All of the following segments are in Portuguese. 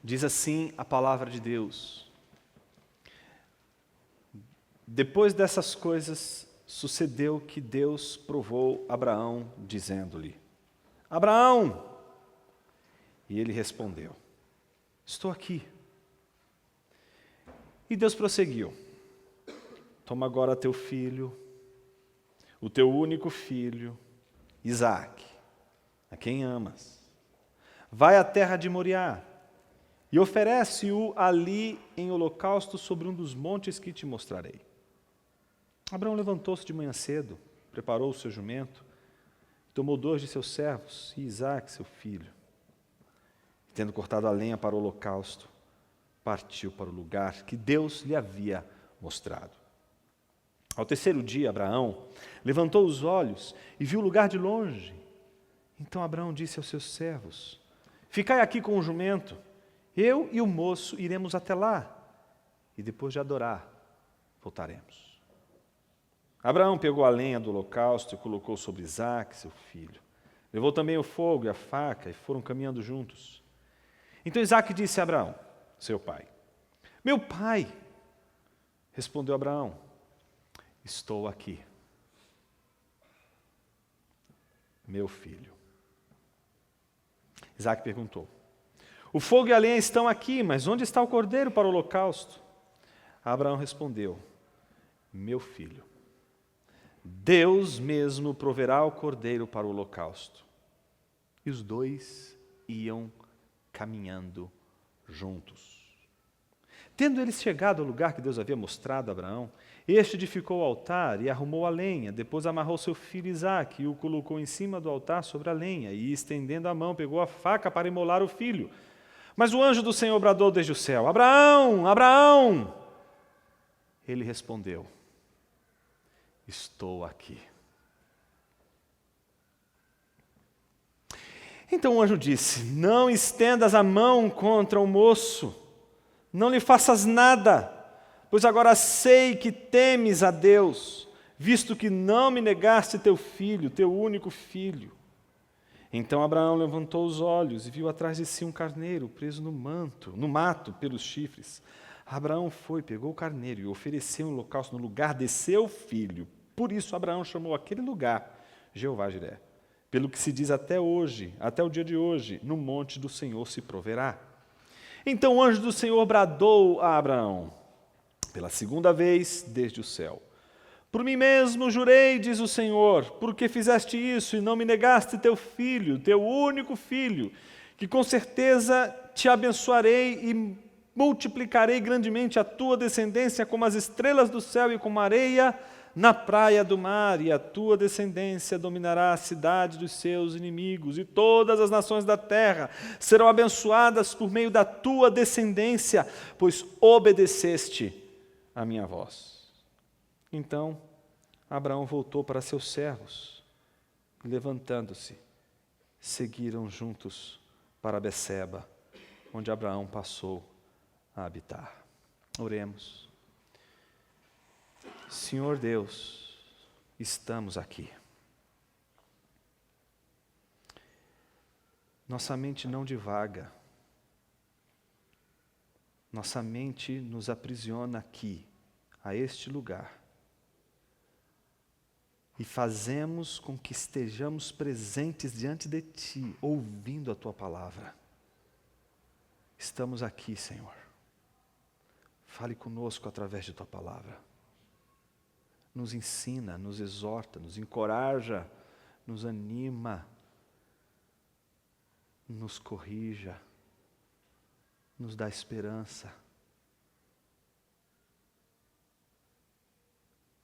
Diz assim a palavra de Deus: depois dessas coisas, sucedeu que Deus provou Abraão, dizendo-lhe: Abraão! E ele respondeu: estou aqui. E Deus prosseguiu: toma agora teu filho, o teu único filho, Isaque, a quem amas. Vai à terra de Moriá e oferece-o ali em holocausto sobre um dos montes que te mostrarei. Abraão levantou-se de manhã cedo, preparou o seu jumento, tomou 2 de seus servos e Isaque, seu filho. E, tendo cortado a lenha para o holocausto, partiu para o lugar que Deus lhe havia mostrado. Ao 3º dia, Abraão levantou os olhos e viu o lugar de longe. Então Abraão disse aos seus servos: ficai aqui com o jumento, eu e o moço iremos até lá, e depois de adorar, voltaremos. Abraão pegou a lenha do holocausto e colocou sobre Isaque, seu filho. Levou também o fogo e a faca e foram caminhando juntos. Então Isaque disse a Abraão, seu pai: meu pai! Respondeu Abraão: estou aqui, meu filho. Isaque perguntou: o fogo e a lenha estão aqui, mas onde está o cordeiro para o holocausto? Abraão respondeu: meu filho, Deus mesmo proverá o cordeiro para o holocausto. E os 2 iam caminhando juntos. Tendo eles chegado ao lugar que Deus havia mostrado a Abraão, este edificou o altar e arrumou a lenha, depois amarrou seu filho Isaque e o colocou em cima do altar sobre a lenha, e estendendo a mão, pegou a faca para imolar o filho. Mas o anjo do Senhor bradou desde o céu: Abraão, Abraão! Ele respondeu: estou aqui. Então o anjo disse: não estendas a mão contra o moço, não lhe faças nada, pois agora sei que temes a Deus, visto que não me negaste teu filho, teu único filho. Então Abraão levantou os olhos e viu atrás de si um carneiro preso no mato pelos chifres. Abraão foi, pegou o carneiro e ofereceu um holocausto no lugar de seu filho. Por isso Abraão chamou aquele lugar Jeová-Jiré. Pelo que se diz até hoje, até o dia de hoje, no monte do Senhor se proverá. Então o anjo do Senhor bradou a Abraão, pela 2ª vez desde o céu: por mim mesmo jurei, diz o Senhor, porque fizeste isso e não me negaste teu filho, teu único filho, que com certeza te abençoarei e multiplicarei grandemente a tua descendência como as estrelas do céu e como a areia na praia do mar, e a tua descendência dominará a cidade dos seus inimigos, e todas as nações da terra serão abençoadas por meio da tua descendência, pois obedeceste a minha voz. Então Abraão voltou para seus servos, e levantando-se, seguiram juntos para Beceba, onde Abraão passou a habitar. Oremos. Senhor Deus, estamos aqui. Nossa mente não divaga. Nossa mente nos aprisiona aqui, a este lugar. E fazemos com que estejamos presentes diante de Ti, ouvindo a Tua palavra. Estamos aqui, Senhor. Fale conosco através de Tua palavra. Nos ensina, nos exorta, nos encoraja, nos anima, nos corrija, nos dá esperança.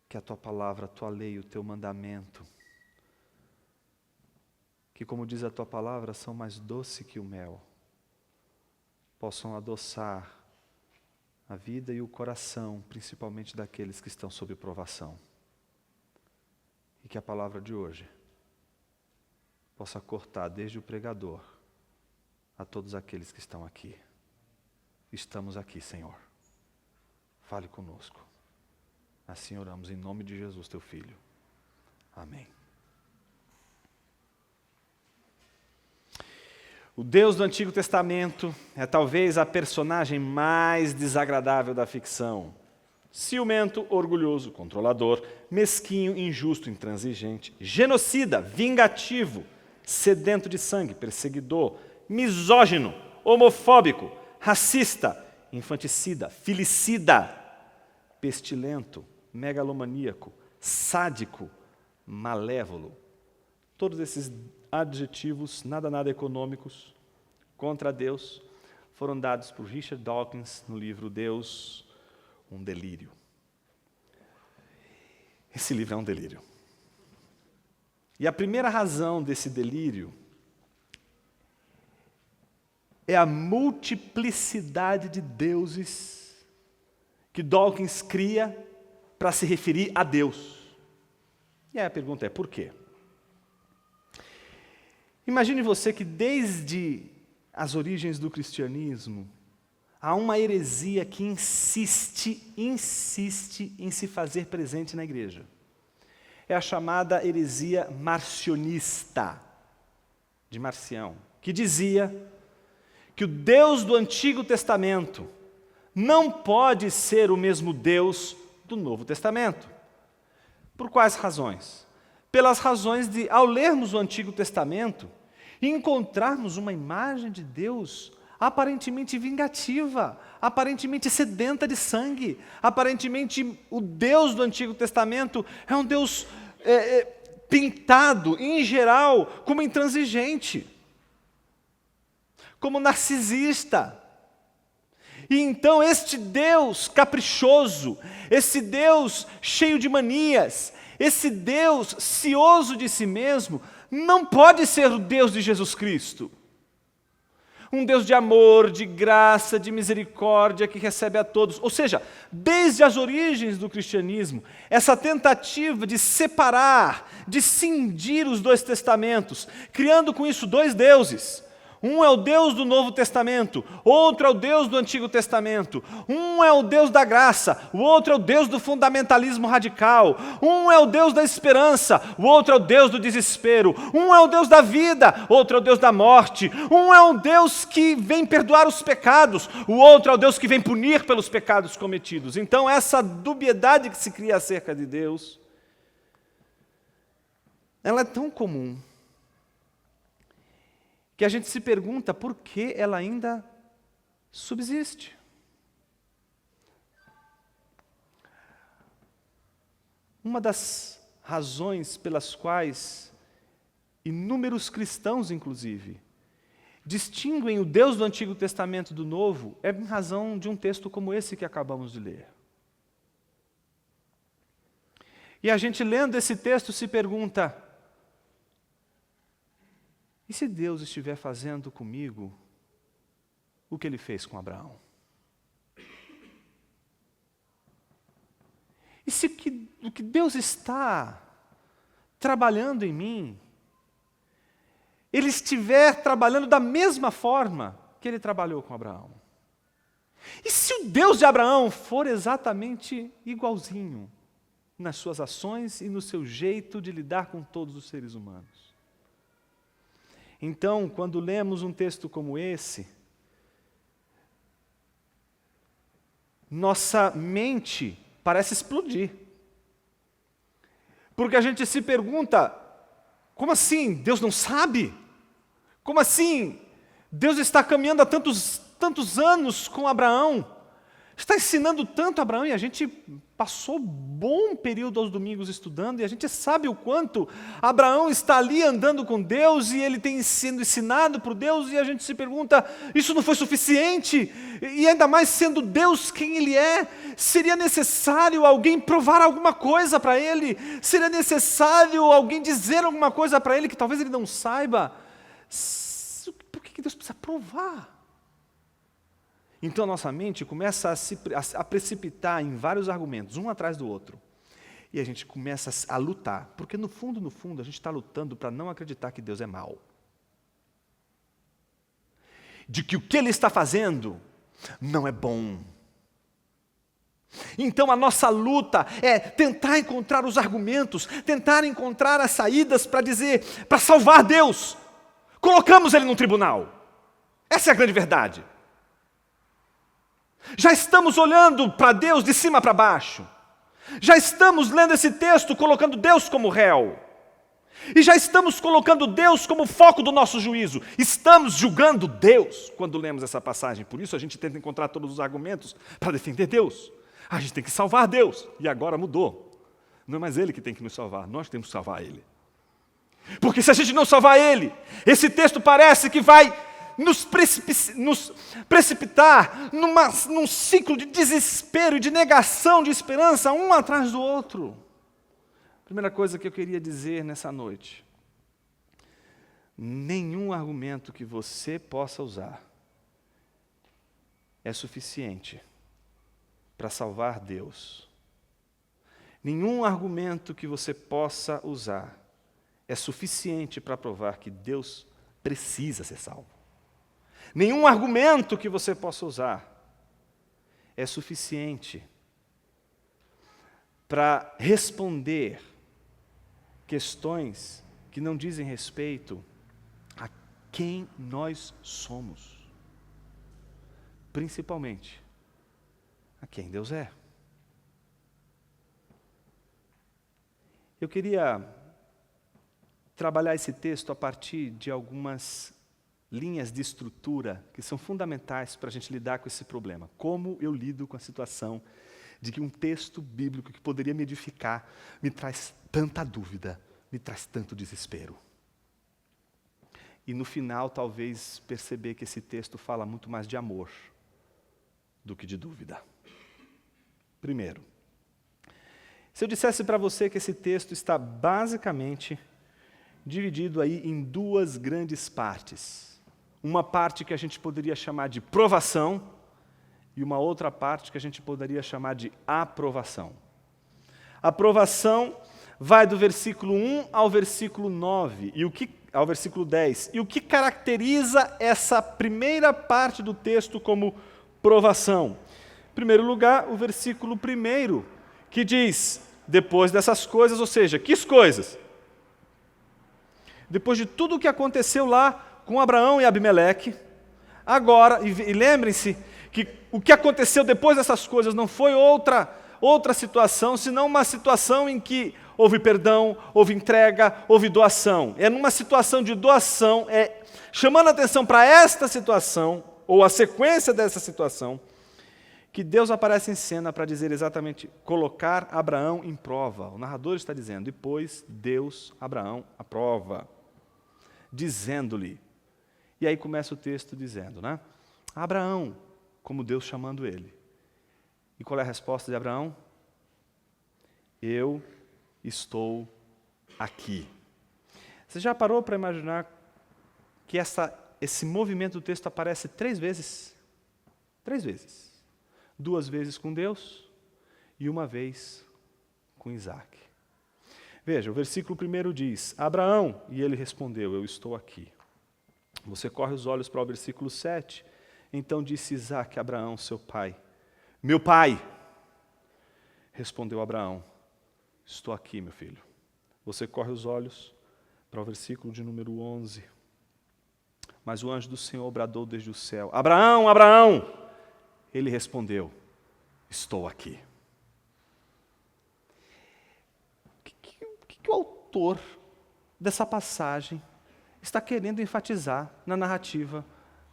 Que a Tua palavra, a Tua lei, o Teu mandamento, que como diz a Tua palavra, são mais doce que o mel, possam adoçar a vida e o coração, principalmente daqueles que estão sob provação. E que a palavra de hoje possa cortar desde o pregador a todos aqueles que estão aqui. Estamos aqui, Senhor. Fale conosco. Assim oramos em nome de Jesus, Teu Filho. Amém. O Deus do Antigo Testamento é talvez a personagem mais desagradável da ficção. Ciumento, orgulhoso, controlador, mesquinho, injusto, intransigente, genocida, vingativo, sedento de sangue, perseguidor, misógino, homofóbico, racista, infanticida, filicida, pestilento, megalomaníaco, sádico, malévolo. Todos esses adjetivos nada econômicos contra Deus foram dados por Richard Dawkins no livro Deus, um delírio. Esse livro é um delírio. E a primeira razão desse delírio é a multiplicidade de deuses que Dawkins cria para se referir a Deus. E aí a pergunta é, por quê? Imagine você que desde as origens do cristianismo, há uma heresia que insiste em se fazer presente na igreja. É a chamada heresia marcionista, de Marcião, que dizia que o Deus do Antigo Testamento não pode ser o mesmo Deus do Novo Testamento. Por quais razões? Pelas razões de, ao lermos o Antigo Testamento, encontrarmos uma imagem de Deus aparentemente vingativa, aparentemente sedenta de sangue, aparentemente o Deus do Antigo Testamento é um Deus pintado, em geral, como intransigente, como narcisista. E então este Deus caprichoso, esse Deus cheio de manias, esse Deus cioso de si mesmo, não pode ser o Deus de Jesus Cristo. Um Deus de amor, de graça, de misericórdia, que recebe a todos. Ou seja, desde as origens do cristianismo, essa tentativa de separar, de cindir os dois testamentos, criando com isso dois deuses. Um é o Deus do Novo Testamento, outro é o Deus do Antigo Testamento. Um é o Deus da graça, o outro é o Deus do fundamentalismo radical. Um é o Deus da esperança, o outro é o Deus do desespero. Um é o Deus da vida, outro é o Deus da morte. Um é o Deus que vem perdoar os pecados, o outro é o Deus que vem punir pelos pecados cometidos. Então essa dubiedade que se cria acerca de Deus, ela é tão comum, que a gente se pergunta por que ela ainda subsiste. Uma das razões pelas quais inúmeros cristãos, inclusive, distinguem o Deus do Antigo Testamento do Novo é em razão de um texto como esse que acabamos de ler. E a gente lendo esse texto se pergunta, e se Deus estiver fazendo comigo o que Ele fez com Abraão? E se o que Deus está trabalhando em mim, Ele estiver trabalhando da mesma forma que Ele trabalhou com Abraão? E se o Deus de Abraão for exatamente igualzinho nas suas ações e no seu jeito de lidar com todos os seres humanos? Então, quando lemos um texto como esse, nossa mente parece explodir. Porque a gente se pergunta, como assim? Deus não sabe? Como assim? Deus está caminhando há tantos anos com Abraão, está ensinando tanto a Abraão, e a gente passou bom período aos domingos estudando, e a gente sabe o quanto Abraão está ali andando com Deus, e ele tem sendo ensinado por Deus, e a gente se pergunta, isso não foi suficiente? E ainda mais sendo Deus quem Ele é, seria necessário alguém provar alguma coisa para Ele? Seria necessário alguém dizer alguma coisa para Ele que talvez Ele não saiba? Por que Deus precisa provar? Então a nossa mente começa a precipitar em vários argumentos, um atrás do outro. E a gente começa a lutar, porque no fundo, a gente está lutando para não acreditar que Deus é mau. De que o que Ele está fazendo não é bom. Então a nossa luta é tentar encontrar os argumentos, tentar encontrar as saídas para dizer, para salvar Deus. Colocamos Ele no tribunal. Essa é a grande verdade. Já estamos olhando para Deus de cima para baixo. Já estamos lendo esse texto colocando Deus como réu. E já estamos colocando Deus como foco do nosso juízo. Estamos julgando Deus quando lemos essa passagem. Por isso a gente tenta encontrar todos os argumentos para defender Deus. A gente tem que salvar Deus. E agora mudou. Não é mais Ele que tem que nos salvar, nós temos que salvar Ele. Porque se a gente não salvar Ele, esse texto parece que vai nos precipitar num ciclo de desespero e de negação de esperança, um atrás do outro. Primeira coisa que eu queria dizer nessa noite: nenhum argumento que você possa usar é suficiente para salvar Deus. Nenhum argumento que você possa usar é suficiente para provar que Deus precisa ser salvo. Nenhum argumento que você possa usar é suficiente para responder questões que não dizem respeito a quem nós somos, principalmente a quem Deus é. Eu queria trabalhar esse texto a partir de algumas linhas de estrutura que são fundamentais para a gente lidar com esse problema. Como eu lido com a situação de que um texto bíblico que poderia me edificar me traz tanta dúvida, me traz tanto desespero. E no final, talvez, perceber que esse texto fala muito mais de amor do que de dúvida. Primeiro, se eu dissesse para você que esse texto está basicamente dividido aí em duas grandes partes. Uma parte que a gente poderia chamar de provação e uma outra parte que a gente poderia chamar de aprovação. A provação vai do versículo 1 ao versículo 9, ao versículo 10. E o que caracteriza essa primeira parte do texto como provação? Em primeiro lugar, o versículo 1, que diz, depois dessas coisas, ou seja, que coisas? Depois de tudo o que aconteceu lá com Abraão e Abimeleque, agora, e lembrem-se que o que aconteceu depois dessas coisas não foi outra situação, senão uma situação em que houve perdão, houve entrega, houve doação. É numa situação de doação, chamando a atenção para esta situação, ou a sequência dessa situação, que Deus aparece em cena para dizer exatamente, colocar Abraão em prova. O narrador está dizendo, depois Deus, Abraão, aprova, dizendo-lhe. E aí começa o texto dizendo, né? Abraão, como Deus chamando ele. E qual é a resposta de Abraão? Eu estou aqui. Você já parou para imaginar que esse movimento do texto aparece 3 vezes? 3 vezes. 2 vezes com Deus e 1 vez com Isaac. Veja, o versículo 1 diz, Abraão, e ele respondeu, eu estou aqui. Você corre os olhos para o versículo 7, então disse Isaac a Abraão, seu pai, meu pai. Respondeu Abraão, estou aqui, meu filho. Você corre os olhos para o versículo de número 11. Mas o anjo do Senhor bradou desde o céu, Abraão, Abraão. Ele respondeu, estou aqui. O que o autor dessa passagem está querendo enfatizar na narrativa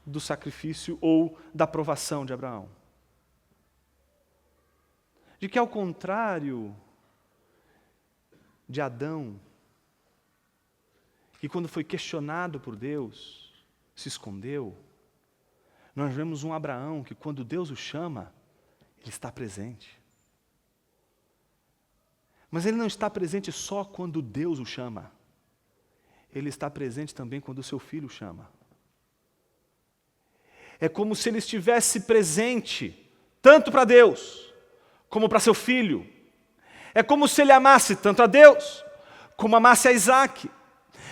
do sacrifício ou da provação de Abraão? De que, ao contrário de Adão, que quando foi questionado por Deus, se escondeu, nós vemos um Abraão que, quando Deus o chama, ele está presente. Mas ele não está presente só quando Deus o chama. Ele está presente também quando o seu filho o chama. É como se ele estivesse presente, tanto para Deus, como para seu filho. É como se ele amasse tanto a Deus, como amasse a Isaac.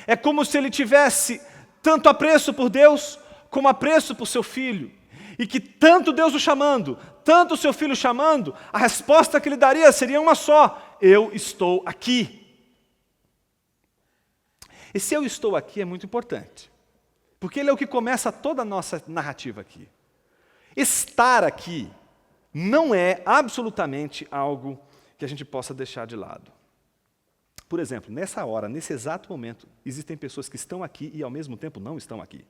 É como se ele tivesse tanto apreço por Deus, como apreço por seu filho, e que tanto Deus o chamando, tanto o seu filho chamando, a resposta que ele daria seria uma só, eu estou aqui. Esse eu estou aqui é muito importante, Porque ele é o que começa toda a nossa narrativa aqui. Estar aqui não é absolutamente algo que a gente possa deixar de lado. Por exemplo, nessa hora, nesse exato momento, existem pessoas que estão aqui e ao mesmo tempo não estão aqui.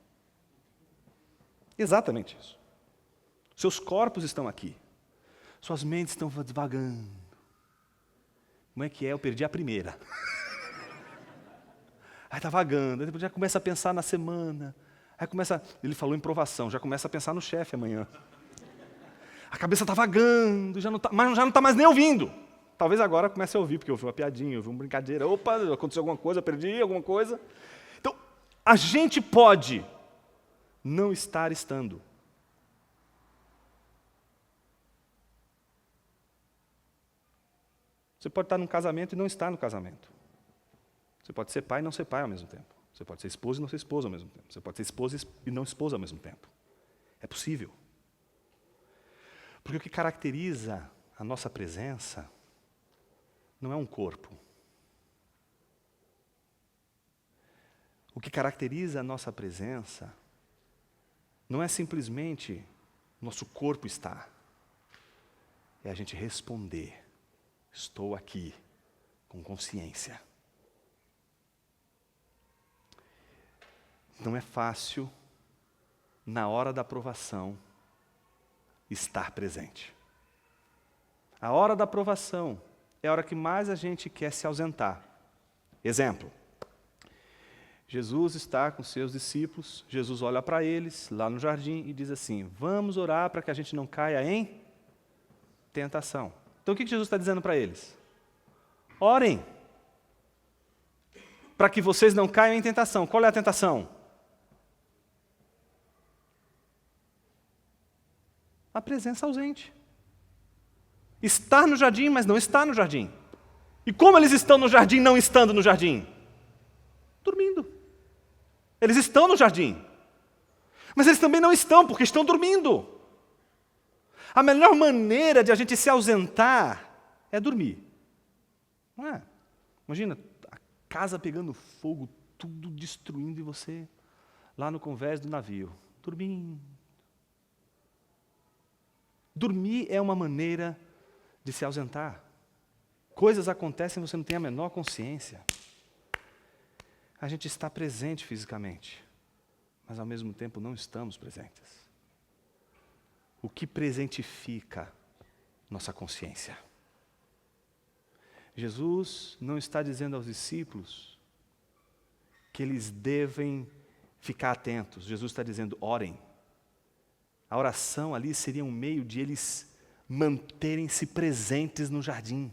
Exatamente isso. Seus corpos estão aqui. Suas mentes estão devagando. Como é que é? Eu perdi a primeira. Aí está vagando, aí depois já começa a pensar na semana. Aí começa, ele falou em provação, já começa a pensar no chefe amanhã. A cabeça está vagando, mas já não está mais nem ouvindo. Talvez agora comece a ouvir, porque ouviu uma piadinha, ouviu uma brincadeira. Opa, aconteceu alguma coisa, perdi alguma coisa. Então, a gente pode não estar estando. Você pode estar num casamento e não estar no casamento. Você pode ser pai e não ser pai ao mesmo tempo. Você pode ser esposa e não ser esposa ao mesmo tempo. Você pode ser esposa e não esposa ao mesmo tempo. É possível. Porque o que caracteriza a nossa presença não é um corpo. O que caracteriza a nossa presença não é simplesmente nosso corpo estar. É a gente responder: estou aqui, com consciência. Não é fácil, na hora da provação, estar presente. A hora da provação é a hora que mais a gente quer se ausentar. Exemplo: Jesus está com seus discípulos, Jesus olha para eles, lá no jardim, e diz assim: vamos orar para que a gente não caia em tentação. Então o que Jesus está dizendo para eles? Orem, para que vocês não caiam em tentação. Qual é a tentação? A presença ausente. Estar no jardim, mas não está no jardim. E como eles estão no jardim não estando no jardim? Dormindo. Eles estão no jardim. Mas eles também não estão, porque estão dormindo. A melhor maneira de a gente se ausentar é dormir. Não é? Imagina, a casa pegando fogo, tudo destruindo, e você lá no convés do navio, dormindo. Dormir é uma maneira de se ausentar. Coisas acontecem e você não tem a menor consciência. A gente está presente fisicamente, mas ao mesmo tempo não estamos presentes. O que presentifica nossa consciência? Jesus não está dizendo aos discípulos que eles devem ficar atentos. Jesus está dizendo: orem. A oração ali seria um meio de eles manterem-se presentes no jardim.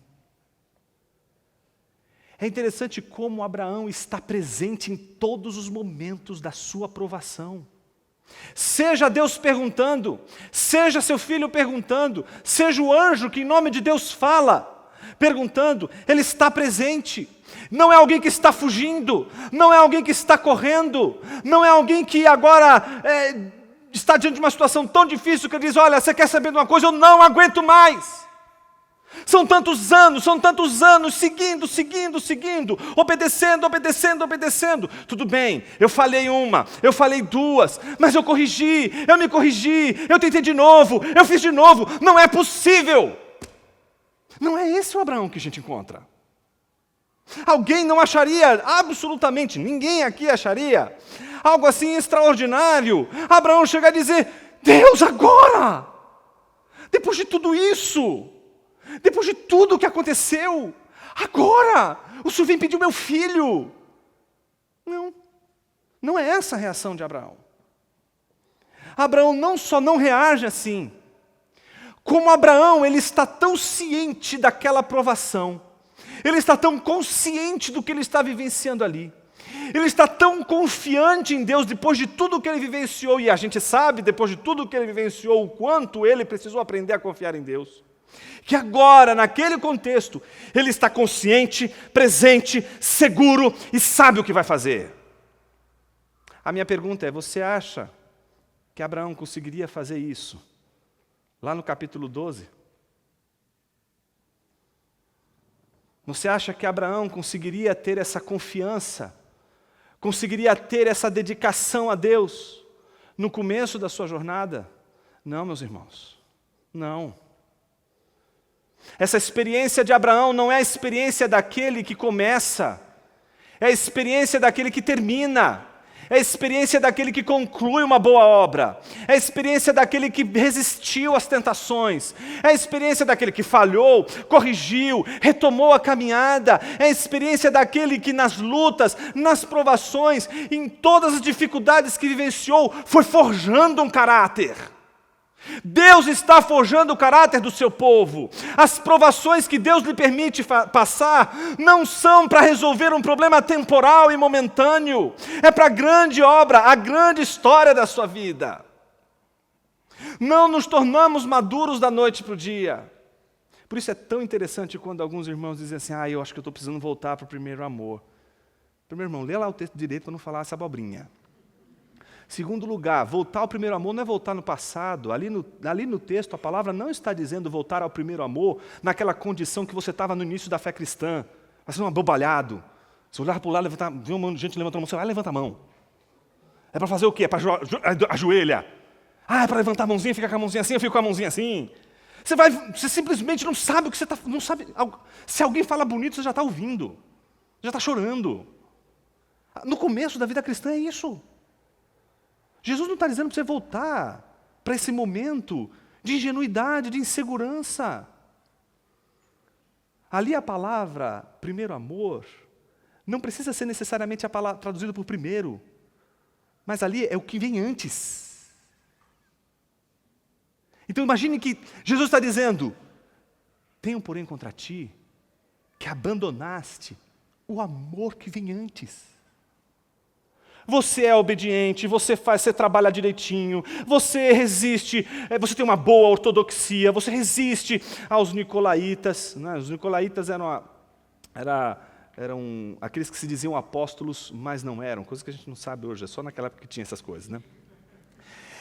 É interessante como Abraão está presente em todos os momentos da sua provação. Seja Deus perguntando, seja seu filho perguntando, seja o anjo que em nome de Deus fala, perguntando, ele está presente. Não é alguém que está fugindo, não é alguém que está correndo, não é alguém que agora está diante de uma situação tão difícil que ele diz: olha, você quer saber de uma coisa? Eu não aguento mais. São tantos anos, seguindo, obedecendo. Tudo bem, eu falhei uma, eu falei duas, mas eu me corrigi, eu tentei de novo, eu fiz de novo. Não é possível. Não é esse o Abraão que a gente encontra. Alguém não acharia, absolutamente ninguém aqui acharia, algo assim extraordinário. Abraão chega a dizer: Deus, agora, depois de tudo isso, depois de tudo o que aconteceu, agora, o Senhor vem pedir o meu filho. Não é essa a reação de Abraão. Abraão não só não reage assim, como Abraão, ele está tão ciente daquela provação, ele está tão consciente do que ele está vivenciando ali, ele está tão confiante em Deus depois de tudo que ele vivenciou, e a gente sabe, depois de tudo que ele vivenciou, o quanto ele precisou aprender a confiar em Deus, que agora, naquele contexto, ele está consciente, presente, seguro e sabe o que vai fazer. A minha pergunta é: você acha que Abraão conseguiria fazer isso lá no capítulo 12? Você acha que Abraão conseguiria ter essa confiança conseguiria ter essa dedicação a Deus no começo da sua jornada? Não, meus irmãos, não. Essa experiência de Abraão não é a experiência daquele que começa, é a experiência daquele que termina, é a experiência daquele que conclui uma boa obra, é a experiência daquele que resistiu às tentações, é a experiência daquele que falhou, corrigiu, retomou a caminhada, é a experiência daquele que nas lutas, nas provações, em todas as dificuldades que vivenciou, foi forjando um caráter. Deus está forjando o caráter do seu povo. As provações que Deus lhe permite passar não são para resolver um problema temporal e momentâneo, é para a grande obra, a grande história da sua vida. Não nos tornamos maduros da noite para o dia. Por isso é tão interessante quando alguns irmãos dizem assim: eu acho que eu estou precisando voltar para o primeiro amor. Primeiro irmão, lê lá o texto direito para não falar essa abobrinha. Segundo lugar, voltar ao primeiro amor não é voltar no passado. Ali no texto, a palavra não está dizendo voltar ao primeiro amor naquela condição que você estava no início da fé cristã. Vai ser um abobalhado. Você olhar para o lado, ver um monte de gente levantando a mão, você vai levanta a mão. É para fazer o quê? É para ajoelha. É para levantar a mãozinha, ficar com a mãozinha assim, eu fico com a mãozinha assim. Você simplesmente não sabe o que você está... Não sabe, se alguém fala bonito, você já está ouvindo. Já está chorando. No começo da vida cristã é isso. Jesus não está dizendo para você voltar para esse momento de ingenuidade, de insegurança. Ali a palavra primeiro amor não precisa ser necessariamente a palavra traduzida por primeiro, mas ali é o que vem antes. Então imagine que Jesus está dizendo: tenho porém contra ti que abandonaste o amor que vem antes. Você é obediente, você trabalha direitinho, você resiste, você tem uma boa ortodoxia, você resiste aos nicolaítas. Né? Os nicolaítas eram aqueles que se diziam apóstolos, mas não eram, coisas que a gente não sabe hoje, é só naquela época que tinha essas coisas. Né?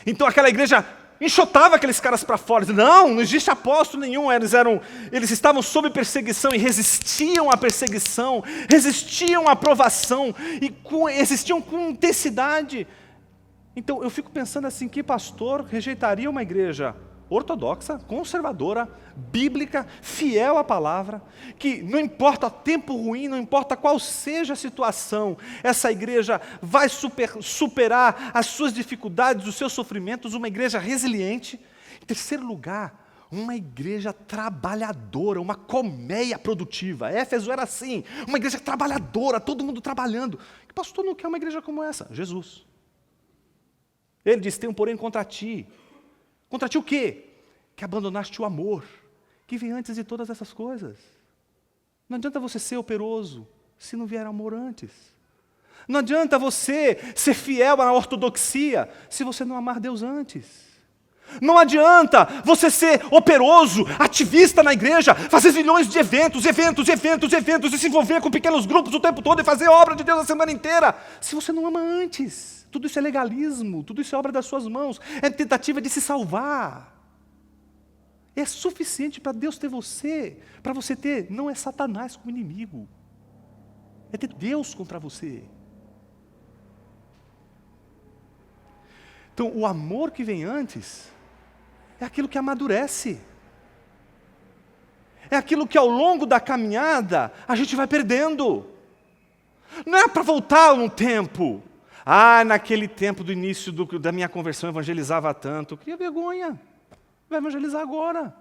Então aquela igreja enxotava aqueles caras para fora, dizia: não existe apóstolo nenhum, eles estavam sob perseguição e resistiam à perseguição, resistiam à provação, e resistiam com intensidade. Então eu fico pensando assim, que pastor rejeitaria uma igreja ortodoxa, conservadora, bíblica, fiel à palavra, que não importa tempo ruim, não importa qual seja a situação, essa igreja vai superar as suas dificuldades, os seus sofrimentos, uma igreja resiliente. Em terceiro lugar, uma igreja trabalhadora, uma colmeia produtiva. Éfeso era assim, uma igreja trabalhadora, todo mundo trabalhando. Que pastor não quer uma igreja como essa? Jesus. Ele diz: tenho porém contra ti. Contra ti o quê? Que abandonaste o amor, que vem antes de todas essas coisas. Não adianta você ser operoso se não vier amor antes. Não adianta você ser fiel à ortodoxia se você não amar Deus antes. Não adianta você ser operoso, ativista na igreja, fazer milhões de eventos, e se envolver com pequenos grupos o tempo todo e fazer a obra de Deus a semana inteira, se você não ama antes. Tudo isso é legalismo, tudo isso é obra das suas mãos, é tentativa de se salvar. É suficiente para Deus ter você, para você ter, não é Satanás como inimigo, é ter Deus contra você. Então, o amor que vem antes é aquilo que amadurece. É aquilo que ao longo da caminhada a gente vai perdendo. Não é para voltar no tempo. Naquele tempo do início da minha conversão eu evangelizava tanto. Eu cria vergonha. Vai evangelizar agora.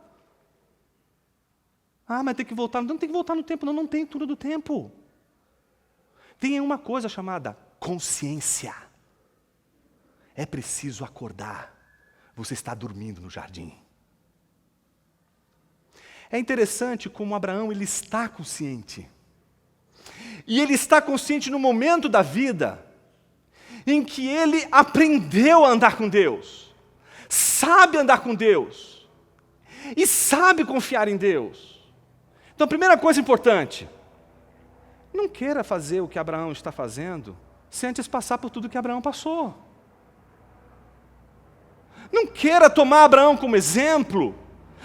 Mas tem que voltar. Não tem que voltar no tempo, não tem tudo do tempo. Tem uma coisa chamada consciência. É preciso acordar. Você está dormindo no jardim. É interessante como Abraão ele está consciente. E ele está consciente no momento da vida em que ele aprendeu a andar com Deus, sabe andar com Deus e sabe confiar em Deus. Então, a primeira coisa importante, não queira fazer o que Abraão está fazendo sem antes passar por tudo que Abraão passou. Não queira tomar Abraão como exemplo,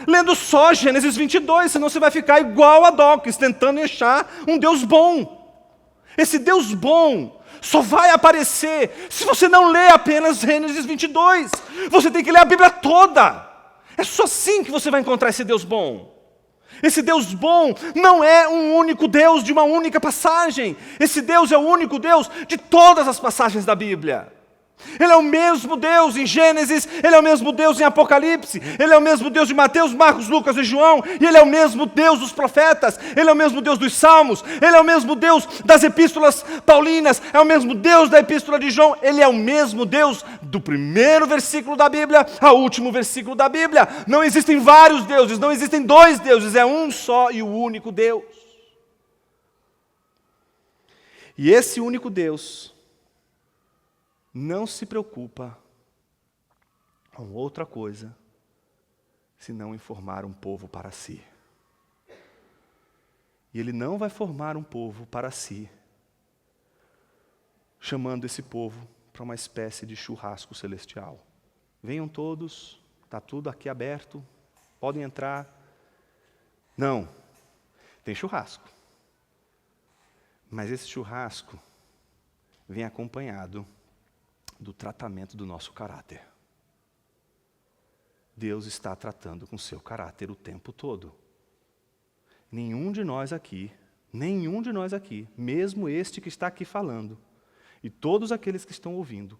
lendo só Gênesis 22, senão você vai ficar igual a Dawkins, tentando achar um Deus bom. Esse Deus bom só vai aparecer se você não lê apenas Gênesis 22. Você tem que ler a Bíblia toda. É só assim que você vai encontrar esse Deus bom. Esse Deus bom não é um único Deus de uma única passagem. Esse Deus é o único Deus de todas as passagens da Bíblia. Ele é o mesmo Deus em Gênesis, Ele é o mesmo Deus em Apocalipse, Ele é o mesmo Deus de Mateus, Marcos, Lucas e João, e Ele é o mesmo Deus dos profetas, Ele é o mesmo Deus dos Salmos, Ele é o mesmo Deus das epístolas paulinas, é o mesmo Deus da epístola de João, Ele é o mesmo Deus do primeiro versículo da Bíblia ao último versículo da Bíblia. Não existem vários deuses, não existem dois deuses, é um só e o único Deus. E esse único Deus não se preocupa com outra coisa, senão em formar um povo para si. E Ele não vai formar um povo para si, chamando esse povo para uma espécie de churrasco celestial. Venham todos, está tudo aqui aberto, podem entrar. Não, tem churrasco. Mas esse churrasco vem acompanhado do tratamento do nosso caráter. Deus está tratando com o seu caráter o tempo todo. Nenhum de nós aqui, mesmo este que está aqui falando, e todos aqueles que estão ouvindo,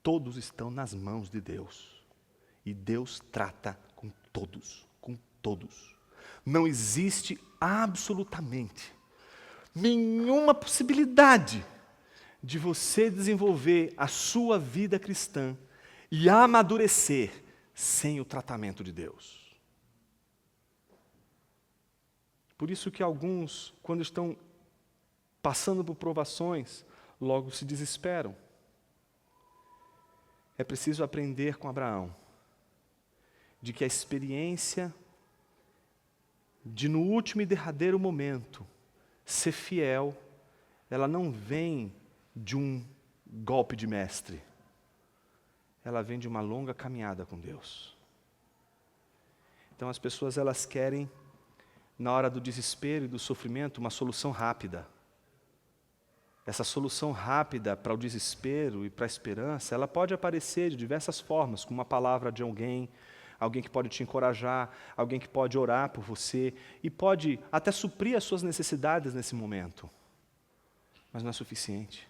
todos estão nas mãos de Deus. E Deus trata com todos, com todos. Não existe absolutamente nenhuma possibilidade de você desenvolver a sua vida cristã e amadurecer sem o tratamento de Deus. Por isso que alguns, quando estão passando por provações, logo se desesperam. É preciso aprender com Abraão, de que a experiência de no último e derradeiro momento ser fiel, ela não vem de um golpe de mestre. Ela vem de uma longa caminhada com Deus. Então as pessoas elas querem, na hora do desespero e do sofrimento, uma solução rápida. Essa solução rápida para o desespero e para a esperança, ela pode aparecer de diversas formas, com uma palavra de alguém que pode te encorajar, alguém que pode orar por você, e pode até suprir as suas necessidades nesse momento. Mas não é suficiente.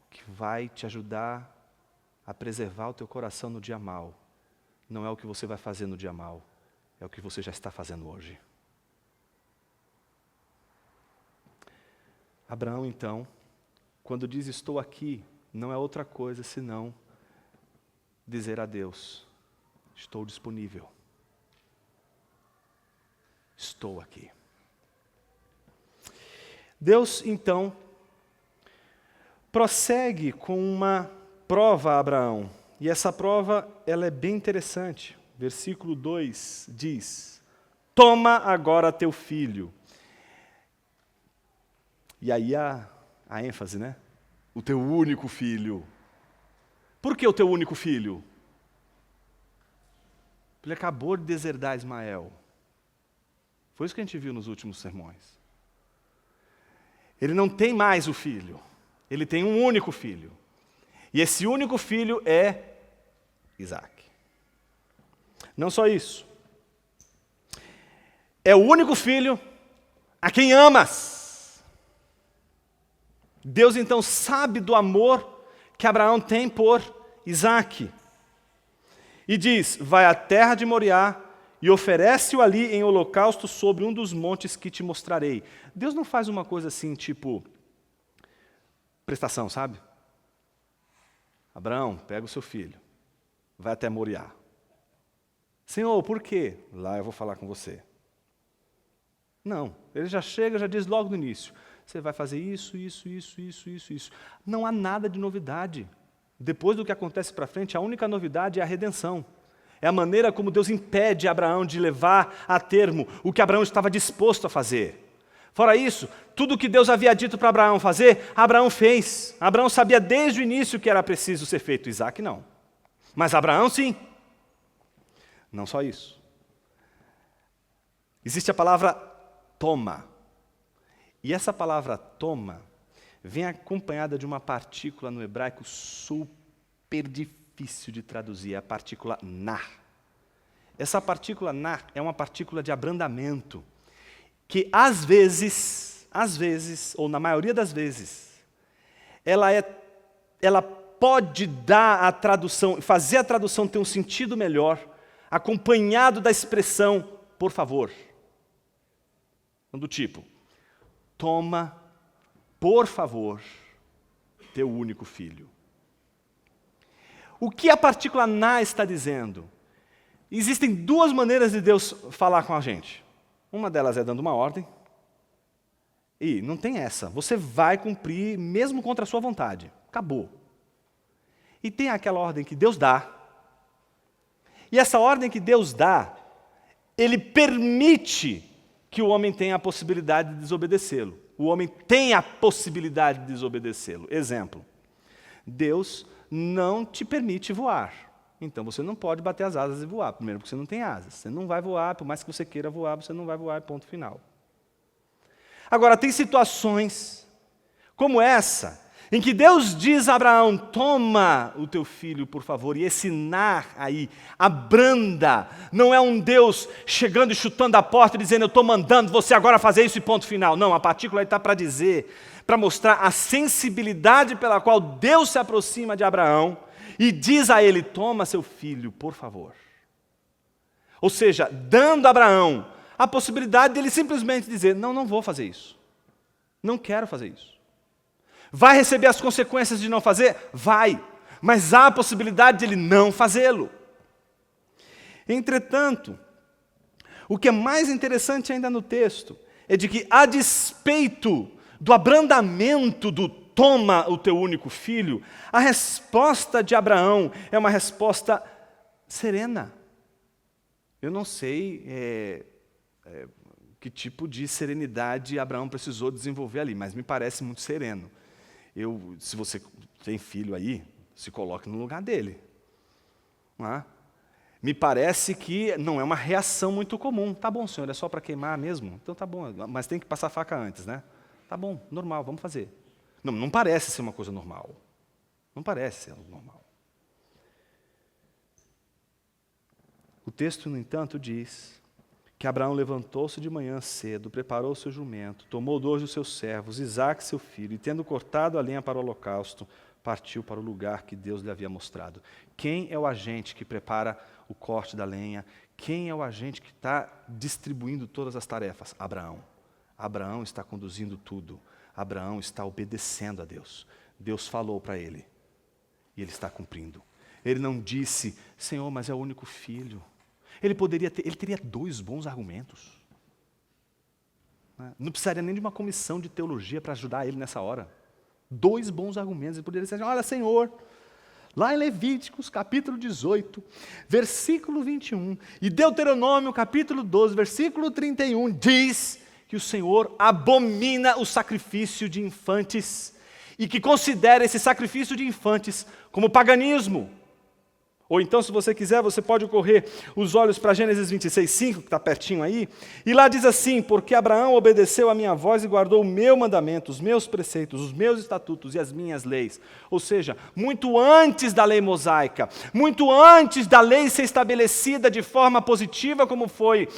O que vai te ajudar a preservar o teu coração no dia mau não é o que você vai fazer no dia mau, é o que você já está fazendo hoje. Abraão, então, quando diz estou aqui, não é outra coisa senão dizer a Deus, estou disponível. Estou aqui. Deus, então, prossegue com uma prova a Abraão. E essa prova, ela é bem interessante. Versículo 2 diz, toma agora teu filho. E aí a ênfase, né? O teu único filho. Por que o teu único filho? Ele acabou de deserdar Ismael. Foi isso que a gente viu nos últimos sermões. Ele não tem mais o filho. Ele tem um único filho. E esse único filho é Isaac. Não só isso. É o único filho a quem amas. Deus então sabe do amor que Abraão tem por Isaac. E diz, vai à terra de Moriá e oferece-o ali em holocausto sobre um dos montes que te mostrarei. Deus não faz uma coisa assim, tipo, prestação, sabe? Abraão, pega o seu filho, vai até Moriá. Senhor, por quê? Lá eu vou falar com você. Não, ele já chega, já diz logo no início, você vai fazer isso. Não há nada de novidade. Depois do que acontece para frente, a única novidade é a redenção. É a maneira como Deus impede Abraão de levar a termo o que Abraão estava disposto a fazer. Fora isso, tudo o que Deus havia dito para Abraão fazer, Abraão fez. Abraão sabia desde o início que era preciso ser feito. Isaac não. Mas Abraão sim. Não só isso. Existe a palavra toma. E essa palavra toma vem acompanhada de uma partícula no hebraico super difícil de traduzir, é a partícula na. Essa partícula na é uma partícula de abrandamento, que às vezes, ou na maioria das vezes, ela pode dar a tradução, fazer a tradução ter um sentido melhor, acompanhado da expressão, por favor. Do tipo, toma, por favor, teu único filho. O que a partícula na está dizendo? Existem duas maneiras de Deus falar com a gente. Uma delas é dando uma ordem, e não tem essa, você vai cumprir mesmo contra a sua vontade. Acabou. E tem aquela ordem que Deus dá, e essa ordem que Deus dá, Ele permite que o homem tenha a possibilidade de desobedecê-lo. O homem tem a possibilidade de desobedecê-lo. Exemplo, Deus não te permite voar. Então você não pode bater as asas e voar. Primeiro, porque você não tem asas. Você não vai voar, por mais que você queira voar, você não vai voar, ponto final. Agora, tem situações como essa, em que Deus diz a Abraão, toma o teu filho, por favor, e esse na aí, abranda, não é um Deus chegando e chutando a porta e dizendo, eu estou mandando você agora fazer isso e ponto final. Não, a partícula está para dizer, para mostrar a sensibilidade pela qual Deus se aproxima de Abraão e diz a ele, toma seu filho, por favor. Ou seja, dando a Abraão a possibilidade de ele simplesmente dizer, não vou fazer isso, não quero fazer isso. Vai receber as consequências de não fazer? Vai. Mas há a possibilidade de ele não fazê-lo. Entretanto, o que é mais interessante ainda no texto é de que, a despeito do abrandamento do toma o teu único filho, a resposta de Abraão é uma resposta serena. Eu não sei que tipo de serenidade Abraão precisou desenvolver ali, mas me parece muito sereno. Se você tem filho aí, se coloque no lugar dele. Não é? Me parece que não é uma reação muito comum. Tá bom, senhor, é só para queimar mesmo? Então tá bom, mas tem que passar a faca antes, né? Tá bom, normal, vamos fazer. Não parece ser uma coisa normal. Não parece ser algo normal. O texto, no entanto, diz que Abraão levantou-se de manhã cedo, preparou o seu jumento, tomou 2 dos seus servos, Isaque seu filho, e tendo cortado a lenha para o holocausto, partiu para o lugar que Deus lhe havia mostrado. Quem é o agente que prepara o corte da lenha? Quem é o agente que está distribuindo todas as tarefas? Abraão. Abraão está conduzindo tudo. Abraão está obedecendo a Deus. Deus falou para ele, e ele está cumprindo. Ele não disse, Senhor, mas é o único filho. Ele teria 2 bons argumentos. Não precisaria nem de uma comissão de teologia para ajudar ele nessa hora. 2 bons argumentos. Ele poderia dizer, olha, Senhor, lá em Levíticos, capítulo 18, versículo 21, e Deuteronômio, capítulo 12, versículo 31, diz que o Senhor abomina o sacrifício de infantes e que considera esse sacrifício de infantes como paganismo. Ou então, se você quiser, você pode correr os olhos para Gênesis 26:5, que está pertinho aí, e lá diz assim, porque Abraão obedeceu a minha voz e guardou o meu mandamento, os meus preceitos, os meus estatutos e as minhas leis. Ou seja, muito antes da lei mosaica, muito antes da lei ser estabelecida de forma positiva, como foi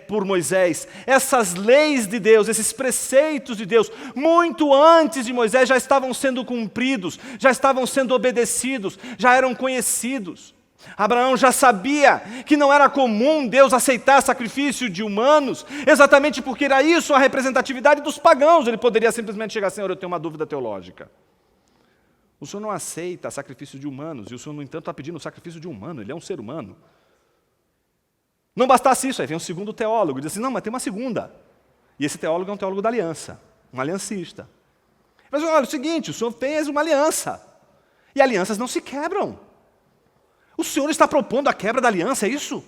por Moisés, essas leis de Deus, esses preceitos de Deus, muito antes de Moisés já estavam sendo cumpridos, já estavam sendo obedecidos, já eram conhecidos. Abraão já sabia que não era comum Deus aceitar sacrifício de humanos, exatamente porque era isso a representatividade dos pagãos. Ele poderia simplesmente chegar, Senhor, eu tenho uma dúvida teológica. O Senhor não aceita sacrifício de humanos, e o Senhor, no entanto, está pedindo o sacrifício de um humano, ele é um ser humano. Não bastasse isso, aí vem um segundo teólogo e diz assim, não, mas tem uma segunda. E esse teólogo é um teólogo da aliança, um aliancista. Mas olha, é o seguinte, o Senhor fez uma aliança, e alianças não se quebram. O Senhor está propondo a quebra da aliança, é isso?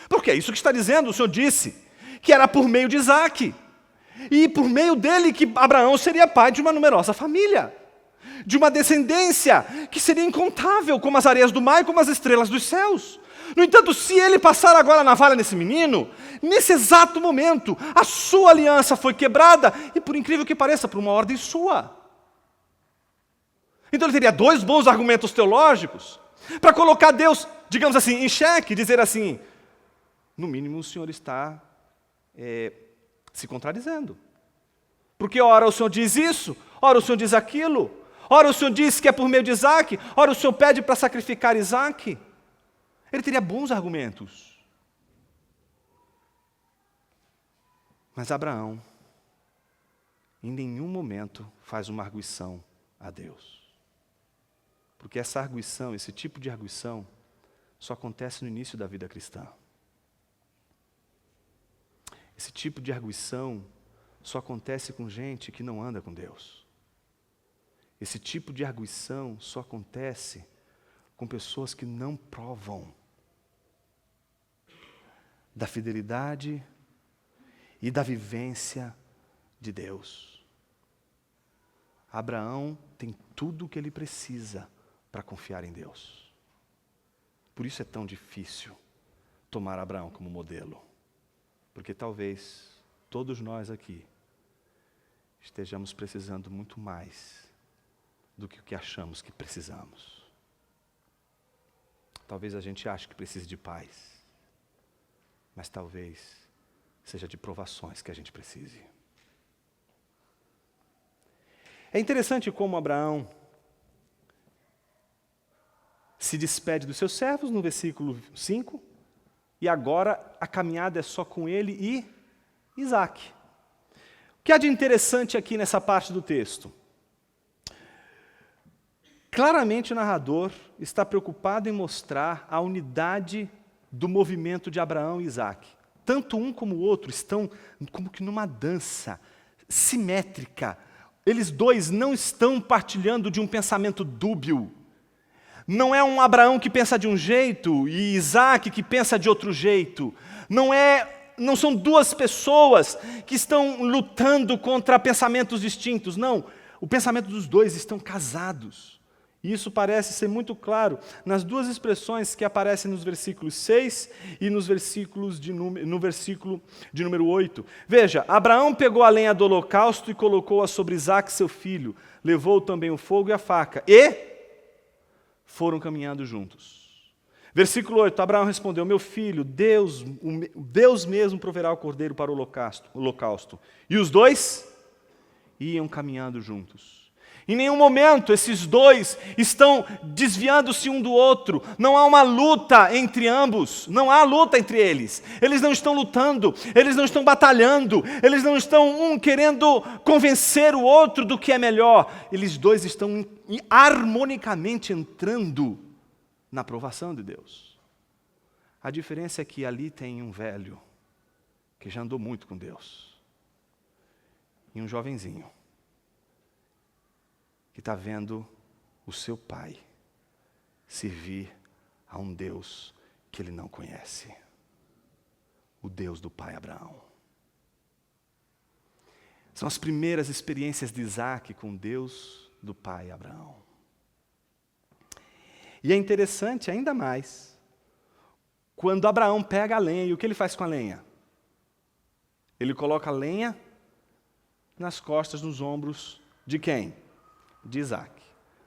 Porque é isso que está dizendo. O Senhor disse que era por meio de Isaque, e por meio dele que Abraão seria pai de uma numerosa família, de uma descendência que seria incontável, como as areias do mar e como as estrelas dos céus. No entanto, se ele passar agora a navalha nesse menino, nesse exato momento, a sua aliança foi quebrada, e por incrível que pareça, por uma ordem sua. Então ele teria dois bons argumentos teológicos para colocar Deus, digamos assim, em xeque, dizer assim, no mínimo o Senhor está se contradizendo. Porque ora o Senhor diz isso, ora o Senhor diz aquilo, ora o Senhor diz que é por meio de Isaac, ora o Senhor pede para sacrificar Isaac. Ele teria bons argumentos. Mas Abraão, em nenhum momento, faz uma arguição a Deus. Porque essa arguição, esse tipo de arguição, só acontece no início da vida cristã. Esse tipo de arguição só acontece com gente que não anda com Deus. Esse tipo de arguição só acontece com pessoas que não provam da fidelidade e da vivência de Deus. Abraão tem tudo o que ele precisa para confiar em Deus. Por isso é tão difícil tomar Abraão como modelo. Porque talvez todos nós aqui estejamos precisando muito mais do que o que achamos que precisamos. Talvez a gente ache que precise de paz, mas talvez seja de provações que a gente precise. É interessante como Abraão se despede dos seus servos no versículo 5, e agora a caminhada é só com ele e Isaac. O que há de interessante aqui nessa parte do texto? Claramente o narrador está preocupado em mostrar a unidade do movimento de Abraão e Isaac. Tanto um como o outro estão como que numa dança simétrica. Eles dois não estão partilhando de um pensamento dúbio. Não é um Abraão que pensa de um jeito e Isaac que pensa de outro jeito. Não são duas pessoas que estão lutando contra pensamentos distintos. Não, o pensamento dos dois estão casados. E isso parece ser muito claro nas duas expressões que aparecem nos versículos 6 e no versículo de número 8. Veja, Abraão pegou a lenha do holocausto e colocou-a sobre Isaac, seu filho. Levou também o fogo e a faca. E foram caminhando juntos. Versículo 8, Abraão respondeu, meu filho, Deus mesmo proverá o cordeiro para o holocausto. E os dois iam caminhando juntos. Em nenhum momento esses dois estão desviando-se um do outro. Não há uma luta entre ambos. Não há luta entre eles. Eles não estão lutando. Eles não estão batalhando. Eles não estão querendo convencer o outro do que é melhor. Eles dois estão harmonicamente entrando na aprovação de Deus. A diferença é que ali tem um velho que já andou muito com Deus. E um jovenzinho que está vendo o seu pai servir a um Deus que ele não conhece. O Deus do pai Abraão. São as primeiras experiências de Isaac com Deus do pai Abraão. E é interessante ainda mais, quando Abraão pega a lenha, e o que ele faz com a lenha? Ele coloca a lenha nas costas, nos ombros de quem? De Isaac.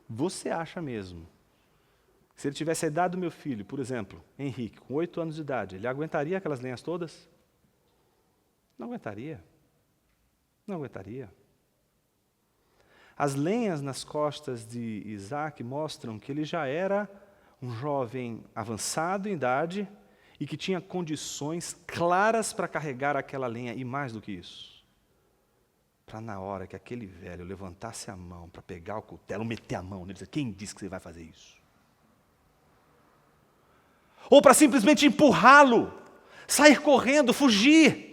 Você acha mesmo, se ele tivesse a idade do meu filho, por exemplo, Henrique, com 8 anos de idade, ele aguentaria aquelas lenhas todas? Não aguentaria. Não aguentaria. As lenhas nas costas de Isaac mostram que ele já era um jovem avançado em idade e que tinha condições claras para carregar aquela lenha, e mais do que isso, para na hora que aquele velho levantasse a mão para pegar o cutelo, meter a mão nele, dizer, quem disse que você vai fazer isso? Ou para simplesmente empurrá-lo, sair correndo, fugir.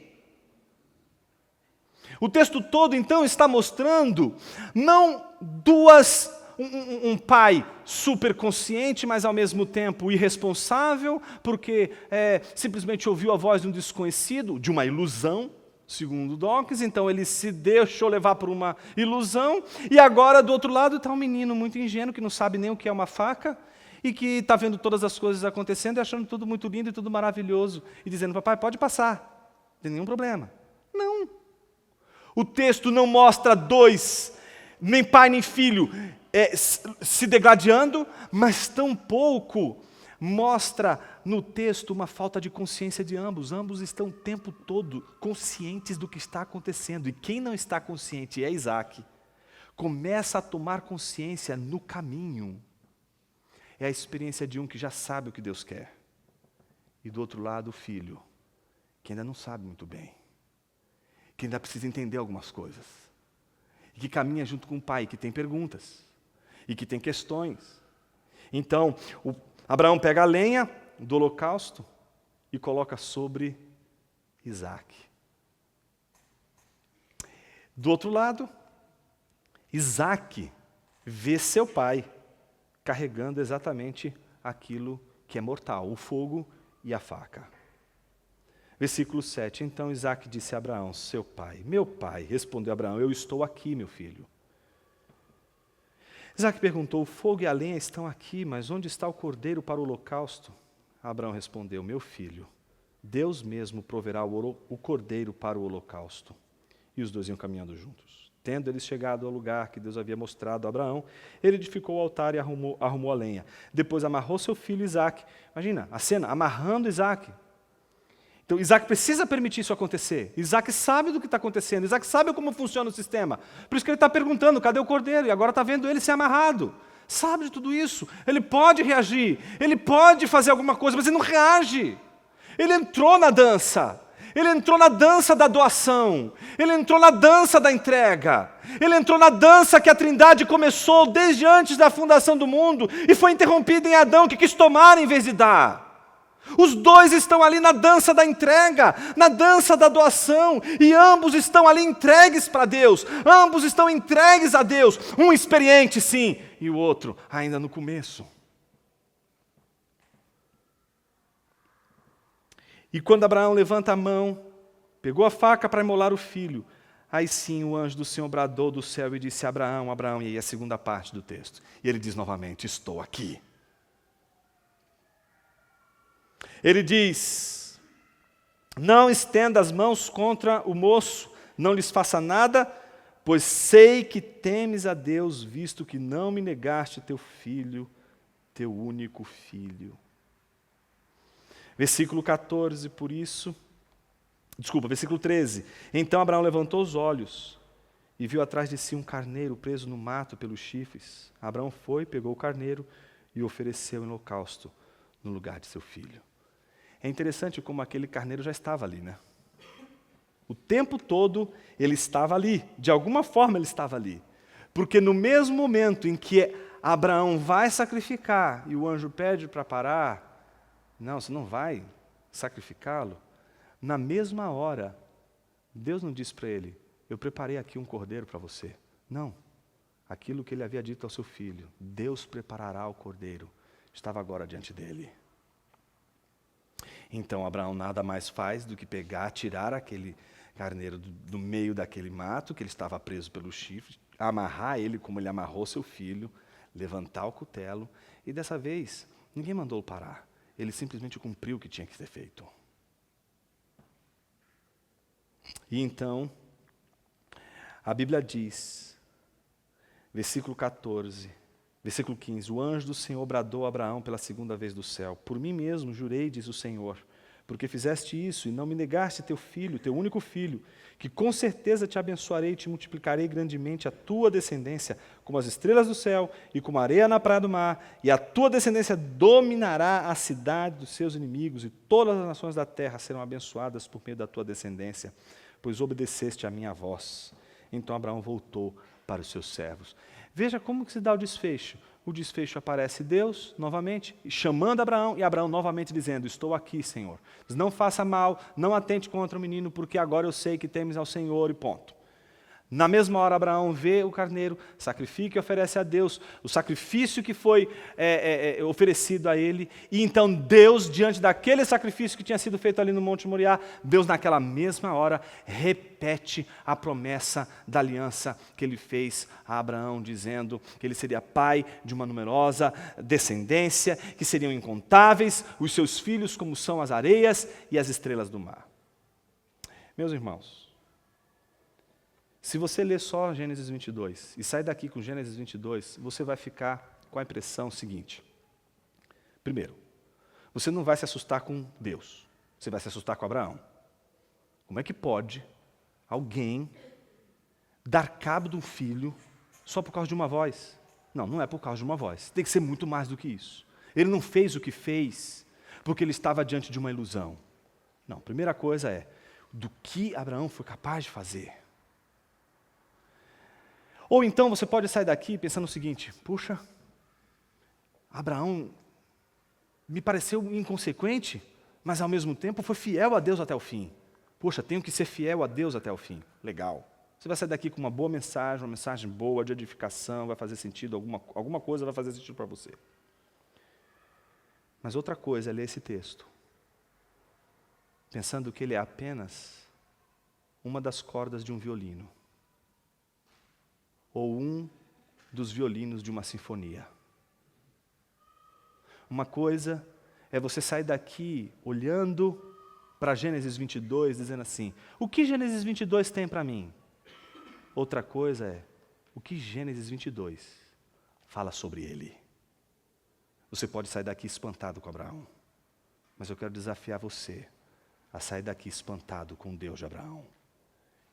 O texto todo, então, está mostrando não um pai super consciente, mas ao mesmo tempo irresponsável, porque simplesmente ouviu a voz de um desconhecido, de uma ilusão, segundo Dawkins, então ele se deixou levar por uma ilusão, e agora do outro lado está um menino muito ingênuo, que não sabe nem o que é uma faca, e que está vendo todas as coisas acontecendo e achando tudo muito lindo e tudo maravilhoso, e dizendo, papai, pode passar, não tem nenhum problema. Não. O texto não mostra dois, nem pai nem filho, se degladiando, mas tampouco mostra no texto uma falta de consciência de ambos. Ambos estão o tempo todo conscientes do que está acontecendo. E quem não está consciente é Isaac. Começa a tomar consciência no caminho. É a experiência de um que já sabe o que Deus quer. E do outro lado o filho, que ainda não sabe muito bem. Que ainda precisa entender algumas coisas. E que caminha junto com o pai, que tem perguntas. E que tem questões. Então, Abraão pega a lenha do holocausto e coloca sobre Isaac. Do outro lado, Isaac vê seu pai carregando exatamente aquilo que é mortal, o fogo e a faca. Versículo 7. Então Isaac disse a Abraão, seu pai, meu pai, respondeu Abraão, eu estou aqui, meu filho. Isaac perguntou, o fogo e a lenha estão aqui, mas onde está o cordeiro para o holocausto? Abraão respondeu, meu filho, Deus mesmo proverá o cordeiro para o holocausto. E os dois iam caminhando juntos. Tendo eles chegado ao lugar que Deus havia mostrado a Abraão, ele edificou o altar e arrumou a lenha. Depois amarrou seu filho Isaac. Imagina a cena, amarrando Isaac. Então Isaac precisa permitir isso acontecer. Isaac sabe do que está acontecendo. Isaac sabe como funciona o sistema. Por isso que ele está perguntando, cadê o cordeiro? E agora está vendo ele ser amarrado. Sabe de tudo isso. Ele pode reagir. Ele pode fazer alguma coisa, mas ele não reage. Ele entrou na dança. Ele entrou na dança da doação. Ele entrou na dança da entrega. Ele entrou na dança que a Trindade começou desde antes da fundação do mundo e foi interrompida em Adão, que quis tomar em vez de dar. Os dois estão ali na dança da entrega, na dança da doação, e ambos estão ali entregues para Deus, ambos estão entregues a Deus, um experiente sim, e o outro ainda no começo. E quando Abraão levanta a mão, pegou a faca para imolar o filho, aí sim o anjo do Senhor bradou do céu e disse, Abraão, Abraão, e aí a segunda parte do texto, e ele diz novamente, estou aqui. Ele diz, não estenda as mãos contra o moço, não lhes faça nada, pois sei que temes a Deus, visto que não me negaste teu filho, teu único filho. Versículo 13. Então Abraão levantou os olhos e viu atrás de si um carneiro preso no mato pelos chifres. Abraão foi, pegou o carneiro e o ofereceu em holocausto no lugar de seu filho. É interessante como aquele carneiro já estava ali, né? O tempo todo ele estava ali, de alguma forma ele estava ali. Porque no mesmo momento em que Abraão vai sacrificar e o anjo pede para parar, não, você não vai sacrificá-lo. Na mesma hora, Deus não disse para ele, eu preparei aqui um cordeiro para você. Não, aquilo que ele havia dito ao seu filho, Deus preparará o cordeiro, estava agora diante dele. Então Abraão nada mais faz do que tirar aquele carneiro do meio daquele mato, que ele estava preso pelos chifres, amarrar ele como ele amarrou seu filho, levantar o cutelo, e dessa vez, ninguém mandou-o parar. Ele simplesmente cumpriu o que tinha que ser feito. E então, a Bíblia diz, versículo 15, o anjo do Senhor bradou a Abraão pela segunda vez do céu. Por mim mesmo jurei, diz o Senhor, porque fizeste isso e não me negaste teu filho, teu único filho, que com certeza te abençoarei e te multiplicarei grandemente a tua descendência, como as estrelas do céu e como a areia na praia do mar, e a tua descendência dominará a cidade dos seus inimigos, e todas as nações da terra serão abençoadas por meio da tua descendência, pois obedeceste à minha voz. Então Abraão voltou para os seus servos. Veja como que se dá o desfecho. O desfecho aparece Deus, novamente, chamando Abraão, e Abraão novamente dizendo, estou aqui, Senhor. Não faça mal, não atente contra o menino, porque agora eu sei que temes ao Senhor, e ponto. Na mesma hora, Abraão vê o carneiro, sacrifica e oferece a Deus o sacrifício que foi oferecido a ele. E então Deus, diante daquele sacrifício que tinha sido feito ali no Monte Moriá, Deus naquela mesma hora repete a promessa da aliança que ele fez a Abraão, dizendo que ele seria pai de uma numerosa descendência, que seriam incontáveis os seus filhos como são as areias e as estrelas do mar. Meus irmãos, se você ler só Gênesis 22 e sair daqui com Gênesis 22, você vai ficar com a impressão seguinte. Primeiro, você não vai se assustar com Deus, você vai se assustar com Abraão. Como é que pode alguém dar cabo de um filho só por causa de uma voz? Não, não é por causa de uma voz, tem que ser muito mais do que isso. Ele não fez o que fez porque ele estava diante de uma ilusão. Não, a primeira coisa é do que Abraão foi capaz de fazer. Ou então você pode sair daqui pensando o seguinte: puxa, Abraão me pareceu inconsequente, mas ao mesmo tempo foi fiel a Deus até o fim. Puxa, tenho que ser fiel a Deus até o fim. Legal. Você vai sair daqui com uma boa mensagem, uma mensagem boa, de edificação, vai fazer sentido, alguma coisa vai fazer sentido para você. Mas outra coisa é ler esse texto, pensando que ele é apenas uma das cordas de um violino, ou um dos violinos de uma sinfonia. Uma coisa é você sair daqui olhando para Gênesis 22, dizendo assim: o que Gênesis 22 tem para mim? Outra coisa é o que Gênesis 22 fala sobre ele. Você pode sair daqui espantado com Abraão, mas eu quero desafiar você a sair daqui espantado com o Deus de Abraão.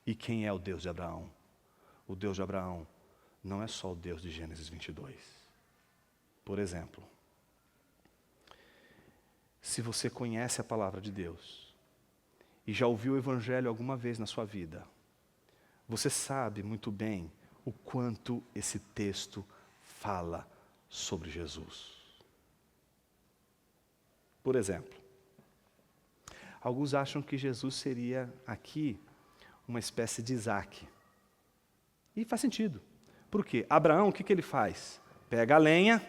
E quem é o Deus de Abraão? O Deus de Abraão não é só o Deus de Gênesis 22. Por exemplo, se você conhece a palavra de Deus e já ouviu o Evangelho alguma vez na sua vida, você sabe muito bem o quanto esse texto fala sobre Jesus. Por exemplo, alguns acham que Jesus seria aqui uma espécie de Isaac. E faz sentido. Por quê? Abraão, o que ele faz? Pega a lenha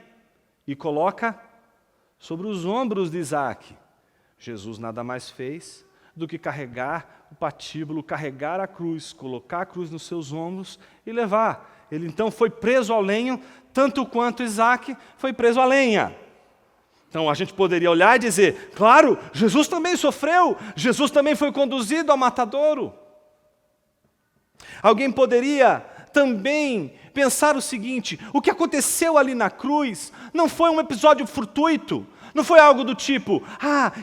e coloca sobre os ombros de Isaac. Jesus nada mais fez do que carregar o patíbulo, carregar a cruz, colocar a cruz nos seus ombros e levar. Ele então foi preso ao lenho, tanto quanto Isaac foi preso à lenha. Então a gente poderia olhar e dizer: claro, Jesus também sofreu, Jesus também foi conduzido ao matadouro. Alguém poderia também pensar o seguinte: o que aconteceu ali na cruz não foi um episódio fortuito, não foi algo do tipo: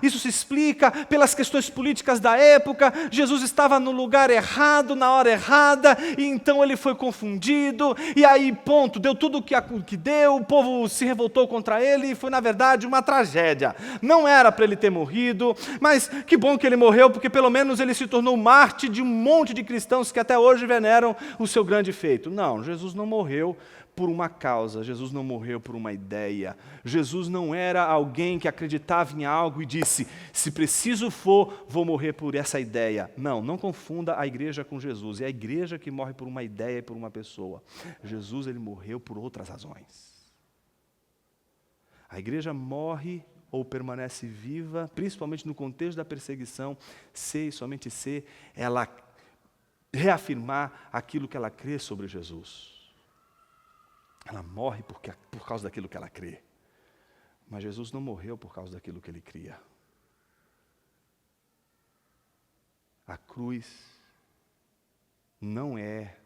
isso se explica pelas questões políticas da época, Jesus estava no lugar errado, na hora errada, e então ele foi confundido, e aí ponto, deu tudo o que deu, o povo se revoltou contra ele, e foi na verdade uma tragédia. Não era para ele ter morrido, mas que bom que ele morreu, porque pelo menos ele se tornou mártir de um monte de cristãos que até hoje veneram o seu grande feito. Não, Jesus não morreu por uma causa, Jesus não morreu por uma ideia. Jesus não era alguém que acreditava em algo e disse: se preciso for, vou morrer por essa ideia. Não, não confunda a igreja com Jesus. É a igreja que morre por uma ideia e por uma pessoa. Jesus, ele morreu por outras razões. A igreja morre ou permanece viva, principalmente no contexto da perseguição, se e somente se ela reafirmar aquilo que ela crê sobre Jesus. Ela morre por causa daquilo que ela crê. Mas Jesus não morreu por causa daquilo que ele cria. A cruz não é